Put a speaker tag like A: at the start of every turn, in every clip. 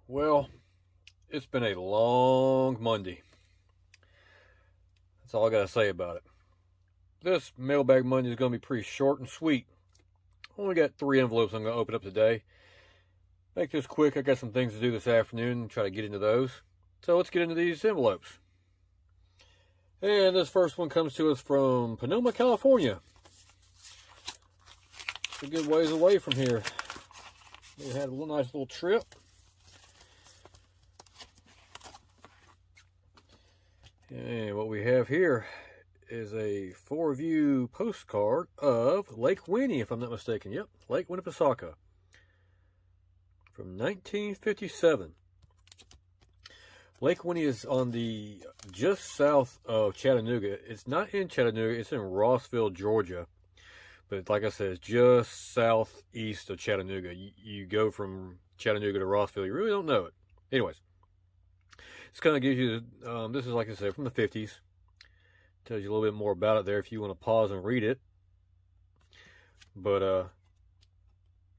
A: Well, it's been a long Monday. That's all I got to say about it. This Mailbag Monday is going to be pretty short and sweet. Only got 3 envelopes I'm going to open up today. Make this quick. I got some things to do this afternoon and try to get into those. So let's get into these envelopes. And this first one comes to us from Sonoma, California. It's a good ways away from here. We had a nice little trip. And what we have here is a 4-view postcard of Lake Winnie, if I'm not mistaken. Yep, Lake Winnipesaukee from 1957. Lake Winnie is on the just south of Chattanooga. It's not in Chattanooga, it's in Rossville, Georgia. But like I said, it's just southeast of Chattanooga. You go from Chattanooga to Rossville, you really don't know it. Anyways, this kind of gives you, this is like I said, from the 50s. Tells you a little bit more about it there if you want to pause and read it. But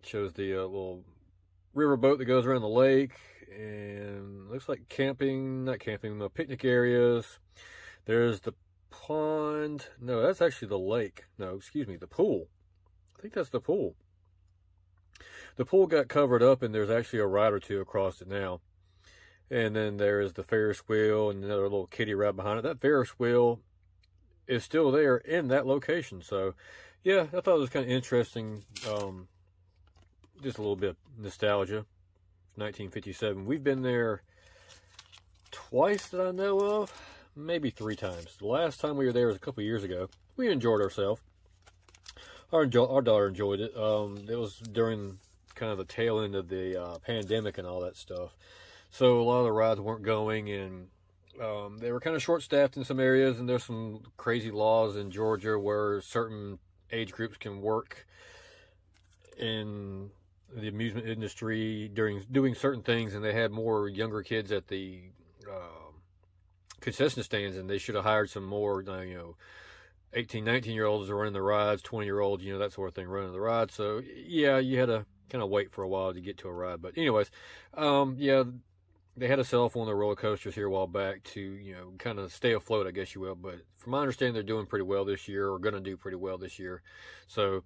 A: shows the little riverboat that goes around the lake, and looks like picnic areas. There's the pond. No, that's actually the lake. No, excuse me, the pool. I think that's the pool. The pool got covered up, and there's actually a ride or two across it now. And then there's the Ferris wheel and another little kiddie ride behind it. That Ferris wheel is still there in that location. So, yeah, I thought it was kind of interesting. Just a little bit of nostalgia. 1957. We've been there twice that I know of. Maybe 3 times. The last time we were there was a couple years ago. We enjoyed ourselves. Our daughter enjoyed it. It was during kind of the tail end of the pandemic and all that stuff. So a lot of the rides weren't going, and they were kind of short-staffed in some areas, and there's some crazy laws in Georgia where certain age groups can work in the amusement industry doing certain things, and they had more younger kids at the concession stands, and they should have hired some more 18, 19-year-olds running the rides, 20-year-olds, that sort of thing running the rides. So yeah, you had to kind of wait for a while to get to a ride. But anyways, yeah, they had to sell off one of the roller coasters here a while back to kind of stay afloat, I guess you will. But from my understanding, they're doing pretty well this year, or going to do pretty well this year. So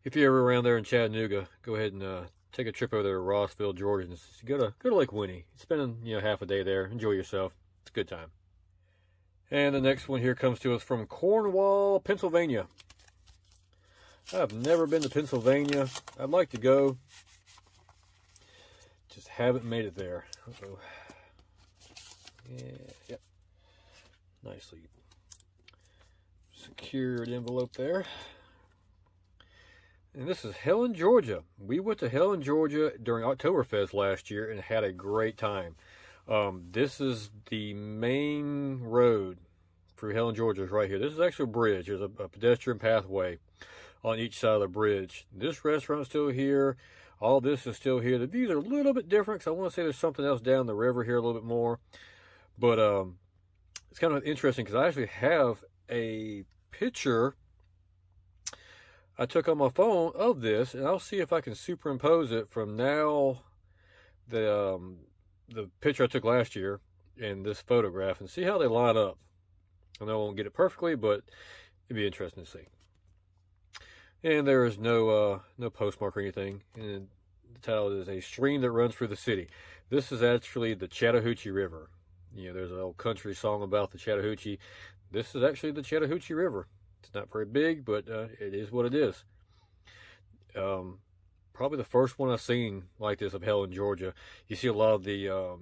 A: if you're ever around there in Chattanooga, go ahead and take a trip over there to Rossville, Georgia, and go to Lake Winnie. Spend half a day there, enjoy yourself. It's a good time. And the next one here comes to us from Cornwall, Pennsylvania. I've never been to Pennsylvania. I'd like to go. Just haven't made it there. Uh-oh. Yeah, yep. Nicely secured envelope there. And this is Helen, Georgia. We went to Helen, Georgia during Oktoberfest last year and had a great time. This is the main road for Helen, Georgia, is right here. This is actually a bridge. There's a pedestrian pathway on each side of the bridge. This restaurant's still here. All this is still here. The views are a little bit different, because I want to say there's something else down the river here a little bit more. But it's kind of interesting, because I actually have a picture I took on my phone of this, and I'll see if I can superimpose it from now, the picture I took last year and this photograph, and see how they line up. I know I won't get it perfectly, but it'd be interesting to see. And there is no postmark or anything. And the title is A Stream That Runs Through the City. This is actually the Chattahoochee River. There's an old country song about the Chattahoochee. This is actually the Chattahoochee River. It's not very big, but it is what it is. Probably the first one I've seen like this of Helen, Georgia. You see a lot of the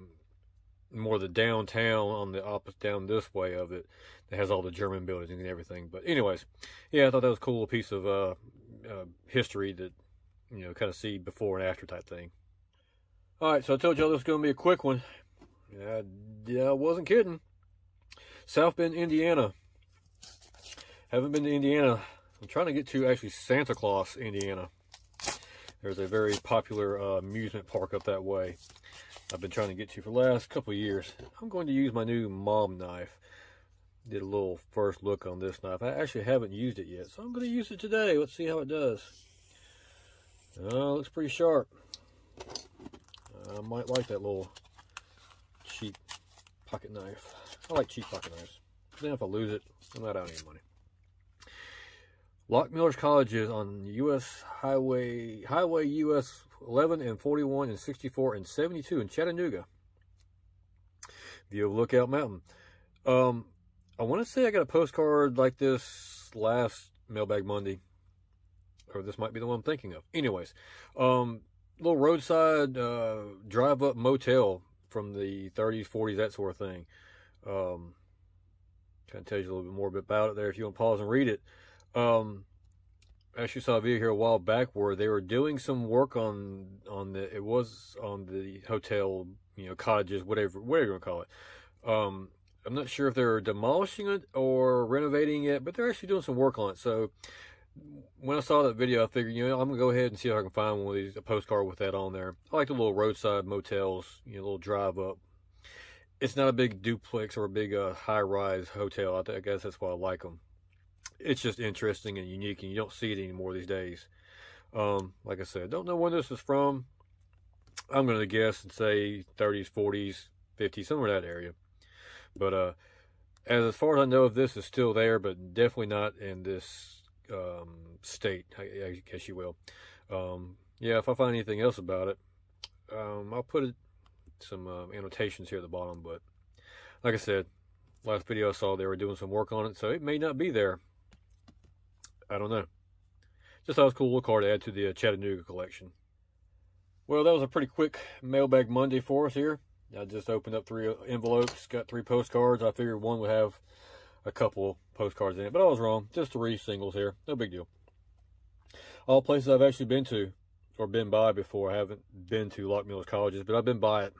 A: more the downtown on the opposite down this way of it that has all the German buildings and everything. But anyways, yeah, I thought that was a cool piece of history that kind of see before and after type thing. All right, so I told y'all this was going to be a quick one. Yeah, I wasn't kidding. South Bend, Indiana. Haven't been to Indiana. I'm trying to get to actually Santa Claus, Indiana. There's a very popular amusement park up that way I've been trying to get to for the last couple of years. I'm going to use my new mom knife. Did a little first look on this knife. I actually haven't used it yet, so I'm going to use it today. Let's see how it does. Looks pretty sharp. I might like that little cheap pocket knife. I like cheap pocket knives. Then if I lose it, I'm not out any money. Lockmiller's College is on U.S. Highway U.S. 11 and 41 and 64 and 72 in Chattanooga. View of Lookout Mountain. I want to say I got a postcard like this last Mailbag Monday, or this might be the one I'm thinking of. Anyways, little roadside drive-up motel from the 30s, 40s, that sort of thing. Kind of tells you a little bit more about it there if you want to pause and read it. I actually saw a video here a while back where they were doing some work on the hotel, you know, cottages, whatever you want to call it. I'm not sure if they're demolishing it or renovating it, but they're actually doing some work on it. So when I saw that video, I figured, you know, I'm gonna go ahead and see if I can find one of these, a postcard with that on there. I like the little roadside motels, you know, little drive up. It's not a big duplex or a big high-rise hotel. I guess that's why I like them. It's just interesting and unique, and you don't see it anymore these days. Like I said, don't know when this is from. I'm going to guess and say 30s, 40s, 50s, somewhere in that area. But as far as I know, if this is still there, but definitely not in this state, I guess you will. Yeah, if I find anything else about it, I'll put some annotations here at the bottom. But like I said, last video I saw they were doing some work on it, so it may not be there. I don't know. Just thought it was a cool little card to add to the Chattanooga collection. Well, that was a pretty quick Mailbag Monday for us here. I just opened up 3 envelopes, got 3 postcards. I figured one would have a couple postcards in it, but I was wrong. Just 3 singles here. No big deal. All places I've actually been to or been by before. I haven't been to Lockmiller's Colleges, but I've been by it.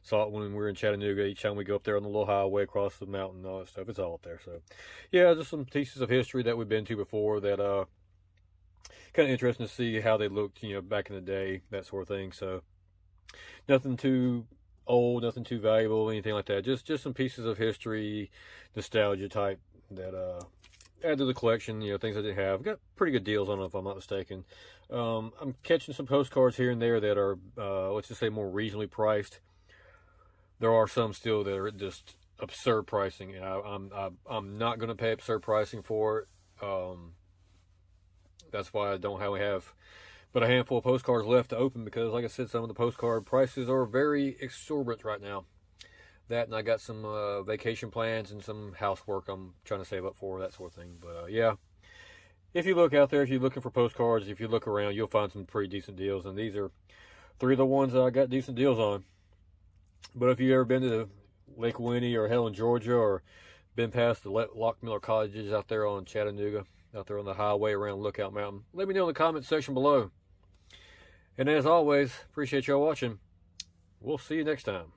A: Saw it when we were in Chattanooga. Each time we go up there on the little highway across the mountain and all that stuff, it's all up there. So, yeah, just some pieces of history that we've been to before that kind of interesting to see how they looked, you know, back in the day, that sort of thing. So, nothing too old, nothing too valuable, anything like that. Just some pieces of history, nostalgia type that add to the collection. You know, things I didn't have. Got pretty good deals on them if I'm not mistaken. I'm catching some postcards here and there that are, let's just say, more reasonably priced. There are some still that are just absurd pricing, and I'm not going to pay absurd pricing for it. That's why I don't only have but a handful of postcards left to open, because, like I said, some of the postcard prices are very exorbitant right now. That, and I got some vacation plans and some housework I'm trying to save up for, that sort of thing. But yeah, if you look out there, if you're looking for postcards, if you look around, you'll find some pretty decent deals, and these are 3 of the ones that I got decent deals on. But if you've ever been to Lake Winnie or Helen, Georgia, or been past the Lockmiller Colleges out there on Chattanooga, out there on the highway around Lookout Mountain, let me know in the comment section below. And as always, appreciate y'all watching. We'll see you next time.